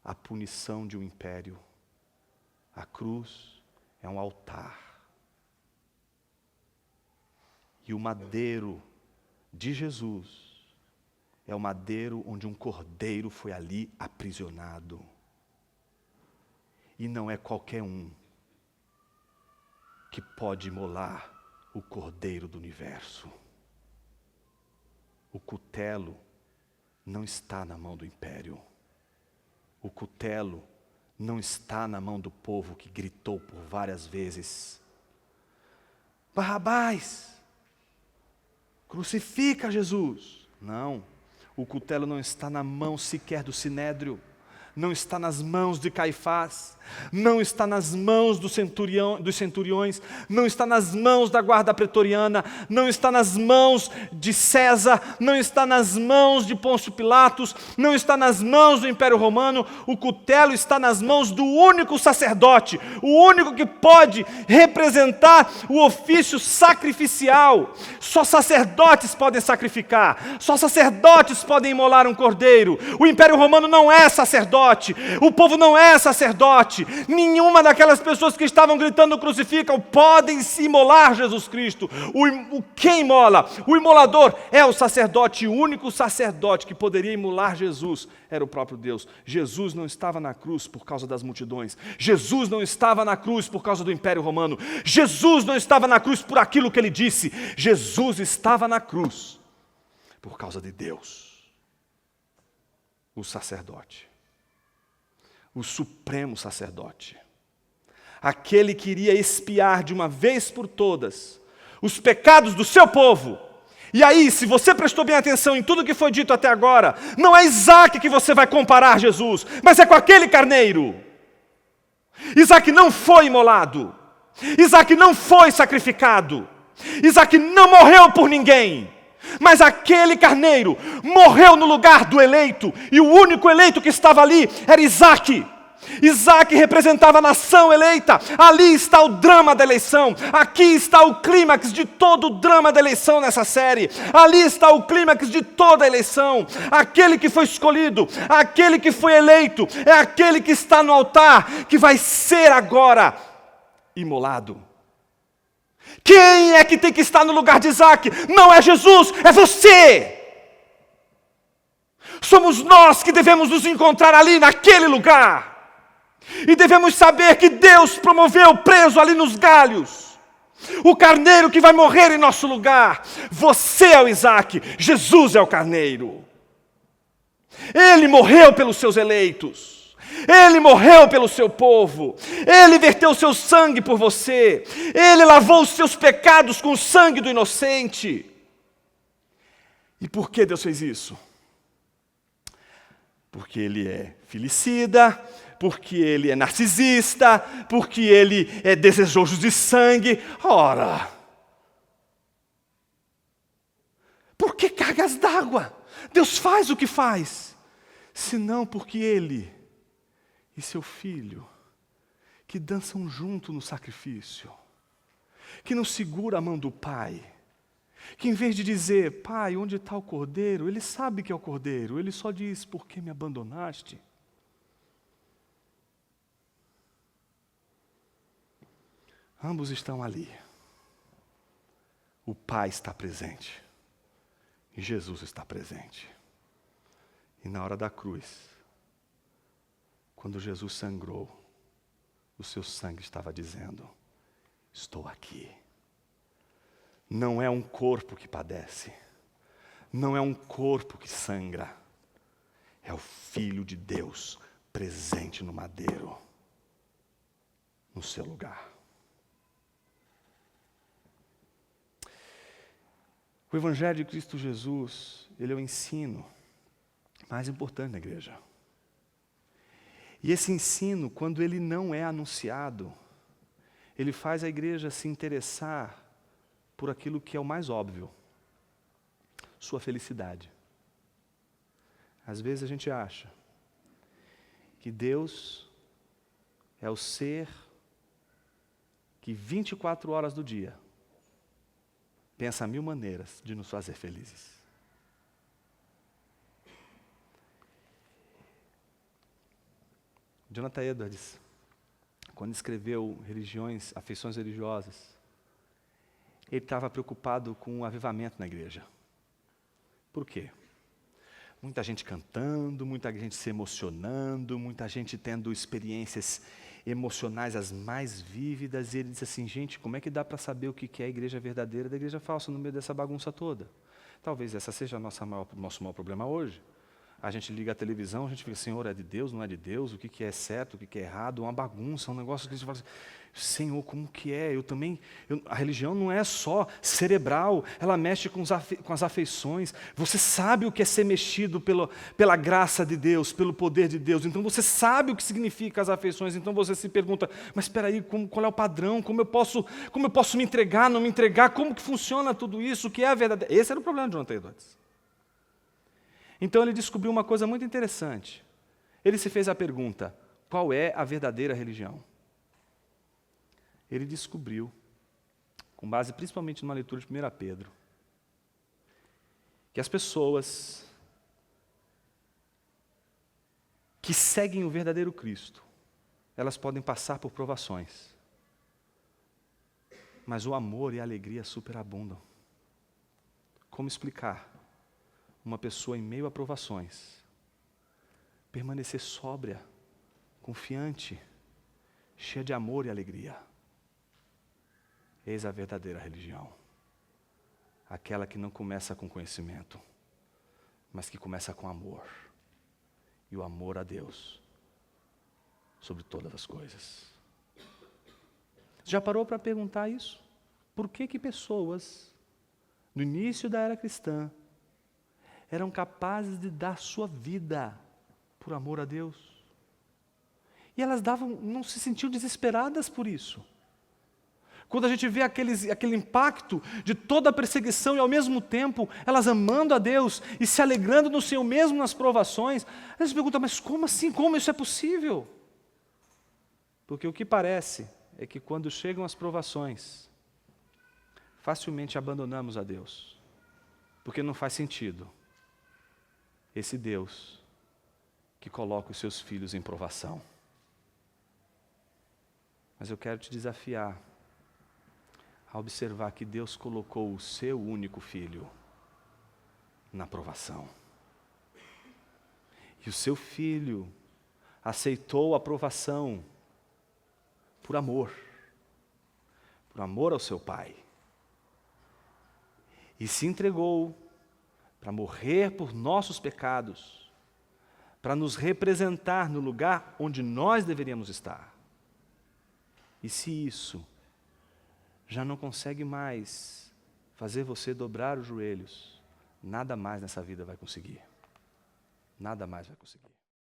a punição de um império. A cruz é um altar. E o madeiro de Jesus é o madeiro onde um cordeiro foi ali aprisionado. E não é qualquer um que pode imolar o cordeiro do universo. O cutelo não está na mão do império. O cutelo não está na mão do povo que gritou por várias vezes: Barrabás, crucifica Jesus. Não, o cutelo não está na mão sequer do sinédrio. não está nas mãos de Caifás, não está nas mãos dos centuriões, não está nas mãos da guarda pretoriana, não está nas mãos de César, não está nas mãos de Pôncio Pilatos, não está nas mãos do Império Romano. O cutelo está nas mãos do único sacerdote, o único que pode representar o ofício sacrificial. Só sacerdotes podem sacrificar, só sacerdotes podem imolar um cordeiro. O Império Romano não é sacerdote, o povo não é sacerdote. Nenhuma daquelas pessoas que estavam gritando crucificam podem se imolar Jesus Cristo. Quem imola? O imolador é o sacerdote. O único sacerdote que poderia imolar Jesus era o próprio Deus. Jesus não estava na cruz por causa das multidões. Jesus não estava na cruz por causa do Império Romano. Jesus não estava na cruz por aquilo que ele disse. Jesus estava na cruz por causa de Deus, o sacerdote, o supremo sacerdote, aquele que iria expiar de uma vez por todas os pecados do seu povo. E aí, se você prestou bem atenção em tudo que foi dito até agora, não é Isaac que você vai comparar Jesus, mas é com aquele carneiro. Isaac não foi imolado, Isaac não foi sacrificado, Isaac não morreu por ninguém, mas aquele carneiro morreu no lugar do eleito, e o único eleito que estava ali era Isaac. Isaac representava a nação eleita. Ali está o drama da eleição. Aqui está o clímax de todo o drama da eleição nessa série. Ali está o clímax de toda a eleição. Aquele que foi escolhido, aquele que foi eleito, é aquele que está no altar, que vai ser agora imolado. Quem é que tem que estar no lugar de Isaac? Não é Jesus, é você. Somos nós que devemos nos encontrar ali naquele lugar. E devemos saber que Deus promoveu preso ali nos galhos o carneiro que vai morrer em nosso lugar. Você é o Isaac, Jesus é o carneiro. Ele morreu pelos seus eleitos, ele morreu pelo seu povo, ele verteu o seu sangue por você, ele lavou os seus pecados com o sangue do inocente. E por que Deus fez isso? Porque ele é filicida, porque ele é narcisista, porque ele é desejoso de sangue. Ora, por que cargas d'água? Deus faz o que faz, senão porque ele e seu filho, que dançam junto no sacrifício, que não segura a mão do pai, que em vez de dizer, pai, onde está o cordeiro? Ele sabe que é o cordeiro, ele só diz, por que me abandonaste? Ambos estão ali. O Pai está presente. E Jesus está presente. E na hora da cruz, quando Jesus sangrou, o seu sangue estava dizendo, estou aqui. Não é um corpo que padece. Não é um corpo que sangra. É o Filho de Deus presente no madeiro, no seu lugar. O Evangelho de Cristo Jesus, ele é o ensino mais importante da igreja. E esse ensino, quando ele não é anunciado, ele faz a igreja se interessar por aquilo que é o mais óbvio, sua felicidade. Às vezes a gente acha que Deus é o ser que 24 horas do dia pensa 1000 maneiras de nos fazer felizes. Jonathan Edwards, quando escreveu Afeições Religiosas, ele estava preocupado com o avivamento na igreja. Por quê? Muita gente cantando, muita gente se emocionando, muita gente tendo experiências emocionais as mais vívidas, e ele disse assim, gente, como é que dá para saber o que é a igreja verdadeira da igreja falsa no meio dessa bagunça toda? Talvez essa seja nosso maior problema hoje. A gente liga a televisão, a gente fica, Senhor, é de Deus, não é de Deus? O que é certo, o que é errado? Uma bagunça, um negócio que a gente fala assim, Senhor, como que é? A religião não é só cerebral, ela mexe com as afeições. Você sabe o que é ser mexido pela graça de Deus, pelo poder de Deus. Então você sabe o que significa as afeições. Então você se pergunta, mas espera aí, qual é o padrão? Como eu posso me entregar, não me entregar? Como que funciona tudo isso? O que é a verdade? Esse era o problema de Jonathan Edwards. Então ele descobriu uma coisa muito interessante. Ele se fez a pergunta, qual é a verdadeira religião? Ele descobriu, com base principalmente numa leitura de 1 Pedro, que as pessoas que seguem o verdadeiro Cristo, elas podem passar por provações, mas o amor e a alegria superabundam. Como explicar uma pessoa em meio a provações permanecer sóbria, confiante, cheia de amor e alegria? Eis a verdadeira religião. Aquela que não começa com conhecimento, mas que começa com amor. E o amor a Deus sobre todas as coisas. Já parou para perguntar isso? Por que pessoas, no início da era cristã, eram capazes de dar sua vida por amor a Deus? E elas não se sentiam desesperadas por isso. Quando a gente vê aquele impacto de toda a perseguição e ao mesmo tempo elas amando a Deus e se alegrando no Senhor mesmo nas provações, a gente se pergunta, mas como assim? Como isso é possível? Porque o que parece é que quando chegam as provações, facilmente abandonamos a Deus, porque não faz sentido esse Deus que coloca os seus filhos em provação. Mas eu quero te desafiar a observar que Deus colocou o seu único filho na provação. E o seu filho aceitou a provação por amor ao seu pai. E se entregou para morrer por nossos pecados, para nos representar no lugar onde nós deveríamos estar. E se isso já não consegue mais fazer você dobrar os joelhos, nada mais nessa vida vai conseguir. Nada mais vai conseguir.